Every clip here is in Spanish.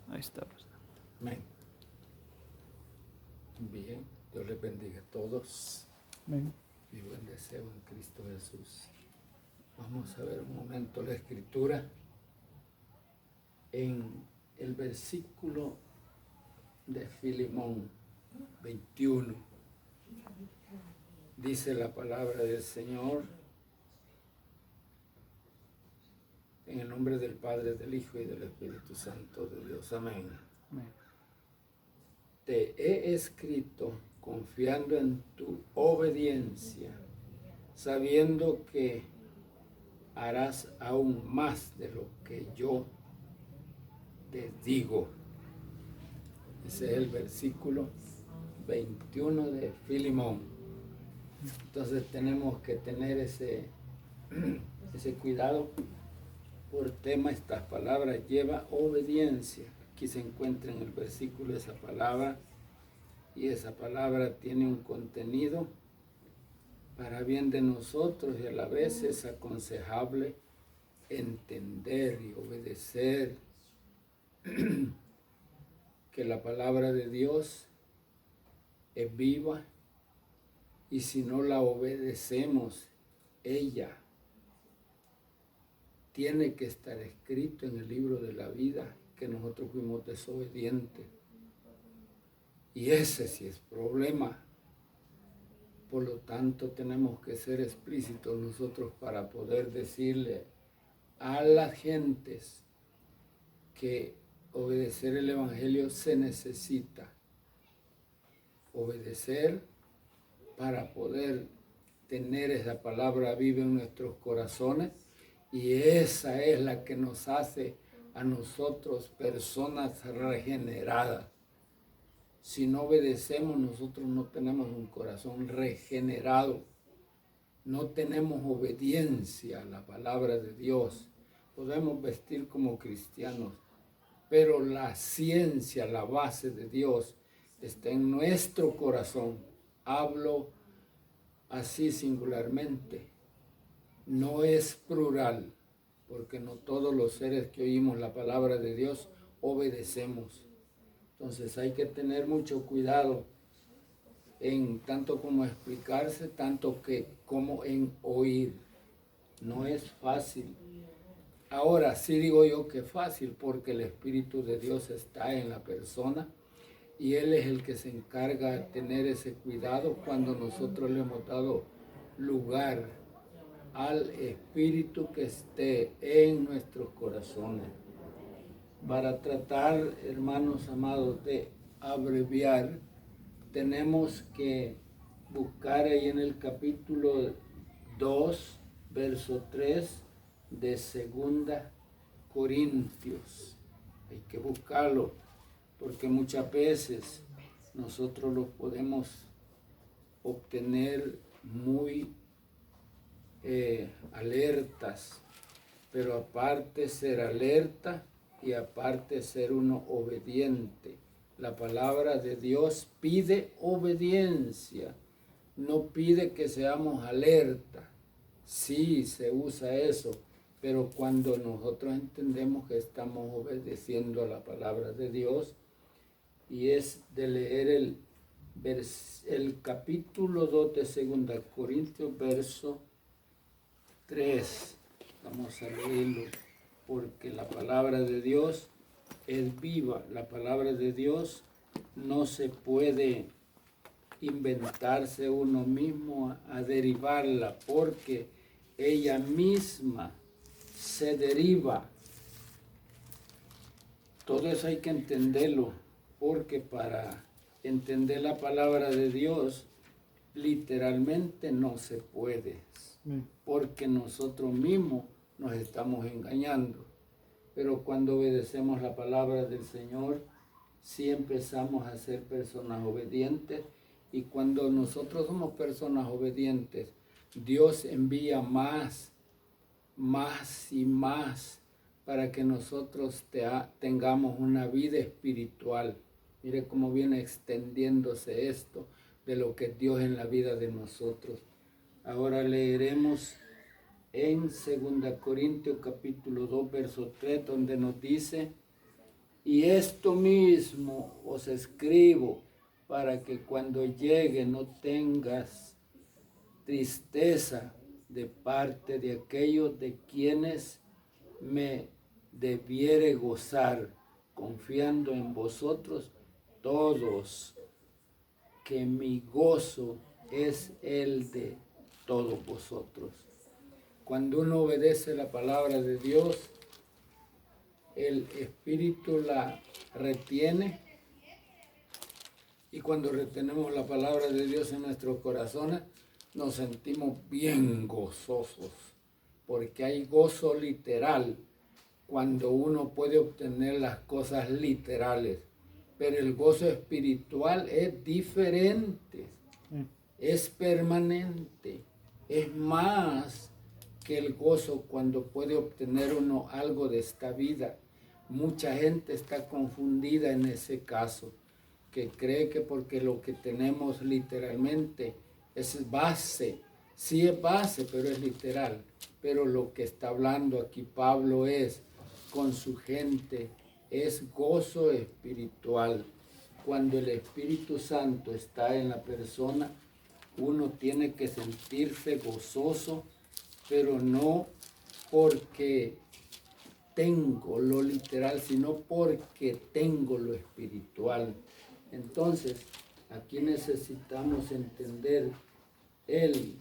Ahí está, pues. Amén. Bien, Dios les bendiga a todos. Amén. Mi buen deseo en Cristo Jesús. Vamos a ver un momento la escritura en el versículo de Filemón 21. Dice la palabra del Señor, en el nombre del Padre, del Hijo y del Espíritu Santo de Dios. Amén. Amén. Te he escrito confiando en tu obediencia, sabiendo que harás aún más de lo que yo te digo. Ese es el versículo 21 de Filemón. Entonces tenemos que tener ese cuidado por tema. Estas palabras lleva obediencia. Aquí se encuentra en el versículo esa palabra, y esa palabra tiene un contenido para bien de nosotros, y a la vez es aconsejable entender y obedecer que la palabra de Dios es viva, y si no la obedecemos, ella tiene que estar escrito en el libro de la vida que nosotros fuimos desobedientes. Y ese sí es problema. Por lo tanto, tenemos que ser explícitos nosotros para poder decirle a las gentes que obedecer el Evangelio se necesita. Obedecer para poder tener esa palabra viva en nuestros corazones, y esa es la que nos hace a nosotros personas regeneradas. Si no obedecemos, nosotros no tenemos un corazón regenerado, no tenemos obediencia a la palabra de Dios. Podemos vestir como cristianos, pero la ciencia, la base de Dios está en nuestro corazón. Hablo así singularmente, no es plural, porque no todos los seres que oímos la palabra de Dios obedecemos. Entonces hay que tener mucho cuidado en tanto como explicarse, tanto que como en oír. No es fácil. Ahora sí digo yo que es fácil, porque el Espíritu de Dios está en la persona, y Él es el que se encarga de tener ese cuidado cuando nosotros le hemos dado lugar al Espíritu que esté en nuestros corazones. Para tratar, hermanos amados, de abreviar, tenemos que buscar ahí en el capítulo 2, verso 3 de 2 Corintios. Hay que buscarlo, porque muchas veces nosotros lo podemos obtener muy alertas, pero aparte ser alerta y aparte ser uno obediente. La palabra de Dios pide obediencia, no pide que seamos alerta. Sí, se usa eso, pero cuando nosotros entendemos que estamos obedeciendo a la palabra de Dios, y es de leer el capítulo 2 de 2 Corintios, verso 3. Vamos a leerlo, porque la palabra de Dios es viva. La palabra de Dios no se puede inventarse uno mismo a derivarla, porque ella misma se deriva. Todo eso hay que entenderlo, porque para entender la palabra de Dios literalmente no se puede, porque nosotros mismos nos estamos engañando. Pero cuando obedecemos la palabra del Señor, sí empezamos a ser personas obedientes, y cuando nosotros somos personas obedientes, Dios envía más y más para que nosotros tengamos una vida espiritual. Mire cómo viene extendiéndose esto de lo que es Dios en la vida de nosotros. Ahora leeremos en 2 Corintios capítulo 2, verso 3, donde nos dice: y esto mismo os escribo para que cuando llegue no tengas tristeza de parte de aquellos de quienes me debiere gozar, confiando en vosotros todos, que mi gozo es el de todos vosotros. Cuando uno obedece la palabra de Dios, el Espíritu la retiene, y cuando retenemos la palabra de Dios en nuestros corazones, nos sentimos bien gozosos, porque hay gozo literal cuando uno puede obtener las cosas literales, pero el gozo espiritual es diferente, es permanente, es más que el gozo cuando puede obtener uno algo de esta vida. Mucha gente está confundida en ese caso, que cree que porque lo que tenemos literalmente es base. Sí es base, pero es literal. Pero lo que está hablando aquí Pablo es con su gente, es gozo espiritual. Cuando el Espíritu Santo está en la persona, uno tiene que sentirse gozoso, pero no porque tengo lo literal, sino porque tengo lo espiritual. Entonces, aquí necesitamos entender el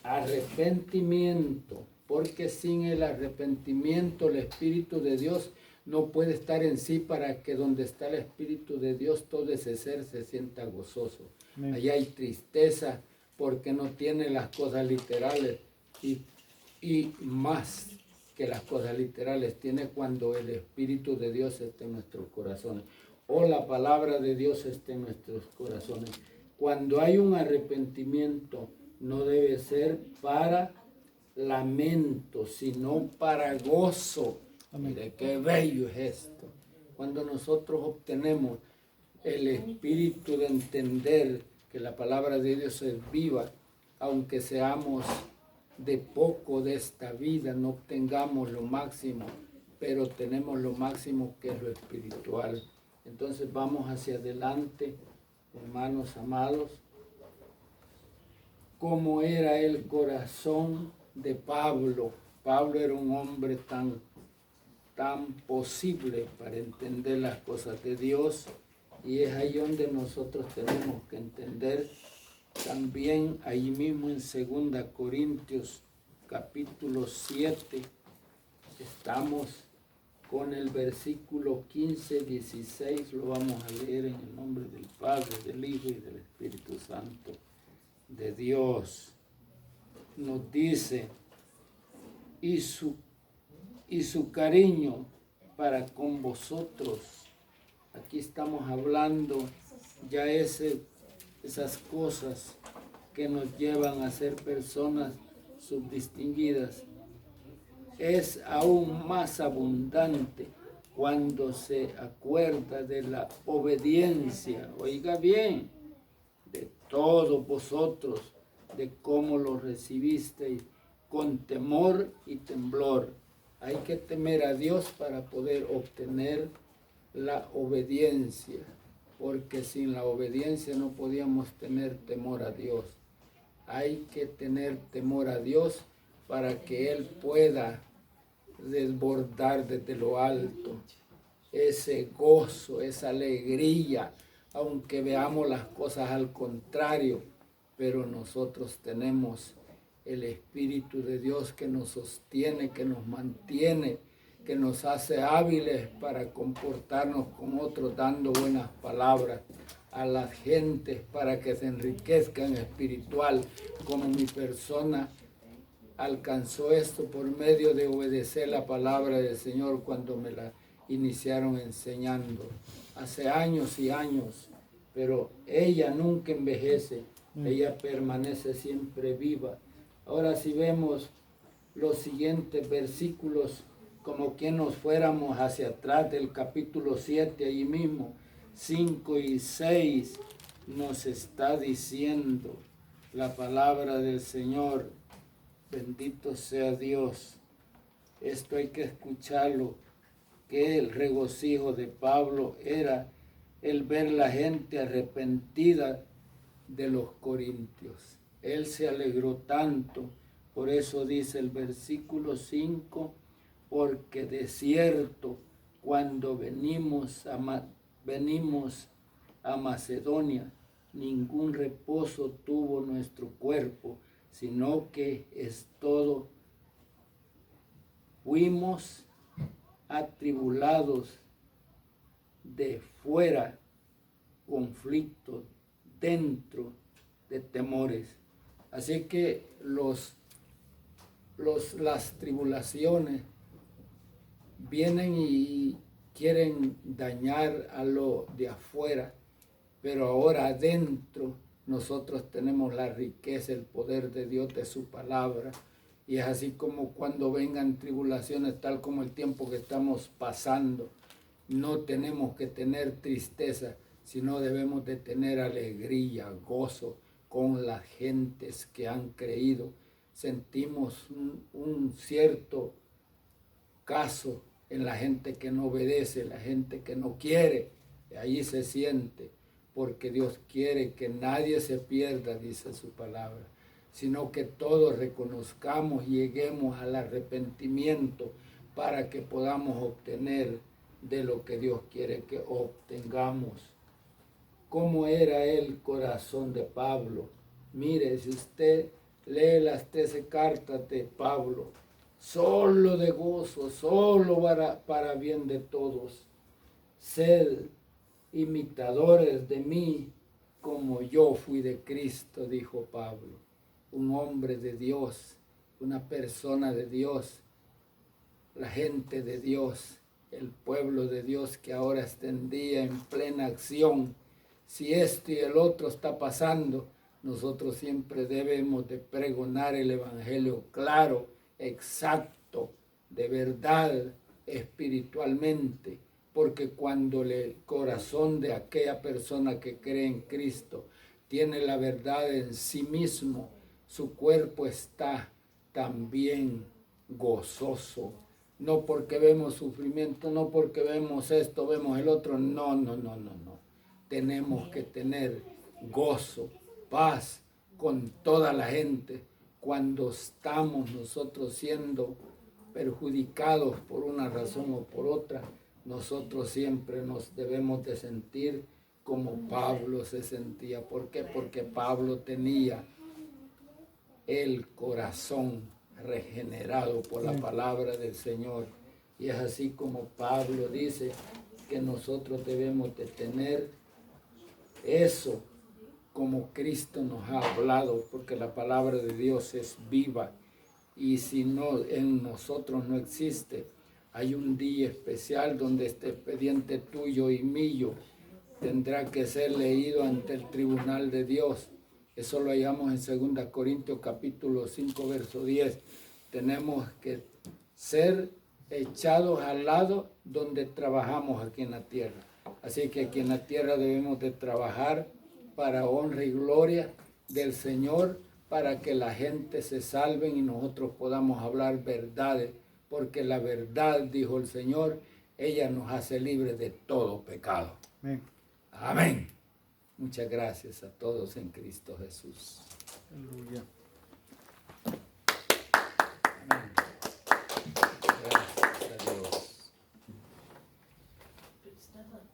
arrepentimiento, porque sin el arrepentimiento el Espíritu de Dios no puede estar en sí, para que donde está el Espíritu de Dios todo ese ser se sienta gozoso. Allá hay tristeza porque no tiene las cosas literales, y más que las cosas literales tiene cuando el Espíritu de Dios está en nuestros corazones, o la palabra de Dios está en nuestros corazones. Cuando hay un arrepentimiento, no debe ser para lamento, sino para gozo. Mire qué bello es esto. Cuando nosotros obtenemos el espíritu de entender que la palabra de Dios es viva, aunque seamos de poco de esta vida, no obtengamos lo máximo, pero tenemos lo máximo, que es lo espiritual. Entonces vamos hacia adelante, hermanos amados. ¿Cómo era el corazón de Pablo? Pablo era un hombre tan posible para entender las cosas de Dios, y es ahí donde nosotros tenemos que entender también. Ahí mismo en 2 Corintios capítulo 7 estamos con el versículo 15, 16, lo vamos a leer en el nombre del Padre, del Hijo y del Espíritu Santo de Dios. Nos dice: y su cariño para con vosotros. Aquí estamos hablando ya esas cosas que nos llevan a ser personas subdistinguidas. Es aún más abundante cuando se acuerda de la obediencia, oiga bien, de todos vosotros, de cómo lo recibisteis con temor y temblor. Hay que temer a Dios para poder obtener la obediencia, porque sin la obediencia no podíamos tener temor a Dios. Hay que tener temor a Dios para que Él pueda desbordar desde lo alto ese gozo, esa alegría, aunque veamos las cosas al contrario, pero nosotros tenemos el Espíritu de Dios que nos sostiene, que nos mantiene, que nos hace hábiles para comportarnos con otros, dando buenas palabras a las gentes para que se enriquezcan espiritual, como mi persona alcanzó esto por medio de obedecer la palabra del Señor cuando me la iniciaron enseñando hace años y años. Pero ella nunca envejece, ella permanece siempre viva. Ahora si vemos los siguientes versículos, como que nos fuéramos hacia atrás del capítulo 7, allí mismo, 5 y 6, nos está diciendo la palabra del Señor: Bendito sea Dios. Esto hay que escucharlo, que el regocijo de Pablo era el ver la gente arrepentida de los corintios. Él se alegró tanto, por eso dice el versículo 5, porque de cierto cuando venimos a Macedonia, ningún reposo tuvo nuestro cuerpo, sino que es todo, fuimos atribulados de fuera, conflictos, dentro de temores. Así que las tribulaciones vienen y quieren dañar a lo de afuera, pero ahora adentro nosotros tenemos la riqueza, el poder de Dios, de su palabra. Y es así como cuando vengan tribulaciones, tal como el tiempo que estamos pasando, no tenemos que tener tristeza, sino debemos de tener alegría, gozo con las gentes que han creído. Sentimos un cierto caso en la gente que no obedece, la gente que no quiere, ahí se siente, porque Dios quiere que nadie se pierda, dice su palabra, sino que todos reconozcamos y lleguemos al arrepentimiento para que podamos obtener de lo que Dios quiere que obtengamos. ¿Cómo era el corazón de Pablo? Mire, si usted lee las 13 cartas de Pablo, solo de gozo, solo para bien de todos. Sed imitadores de mí como yo fui de Cristo, dijo Pablo. Un hombre de Dios, una persona de Dios, la gente de Dios, el pueblo de Dios que ahora está en día en plena acción. Si esto y el otro está pasando, nosotros siempre debemos de pregonar el evangelio claro, exacto, de verdad, espiritualmente, porque cuando el corazón de aquella persona que cree en Cristo tiene la verdad en sí mismo, su cuerpo está también gozoso. No porque vemos sufrimiento, no porque vemos esto, vemos el otro, no. Tenemos que tener gozo, paz con toda la gente cuando estamos nosotros siendo perjudicados por una razón o por otra. Nosotros siempre nos debemos de sentir como Pablo se sentía. ¿Por qué? Porque Pablo tenía el corazón regenerado por la palabra del Señor. Y es así como Pablo dice que nosotros debemos de tener eso como Cristo nos ha hablado, porque la palabra de Dios es viva. Y si no, en nosotros no existe. Hay un día especial donde este expediente tuyo y mío tendrá que ser leído ante el tribunal de Dios. Eso lo hallamos en 2 Corintios capítulo 5, verso 10. Tenemos que ser echados al lado donde trabajamos aquí en la tierra. Así que aquí en la tierra debemos de trabajar para honra y gloria del Señor, para que la gente se salve y nosotros podamos hablar verdades, porque la verdad, dijo el Señor, ella nos hace libres de todo pecado. Amén. Amén. Muchas gracias a todos en Cristo Jesús. Aleluya. Amén.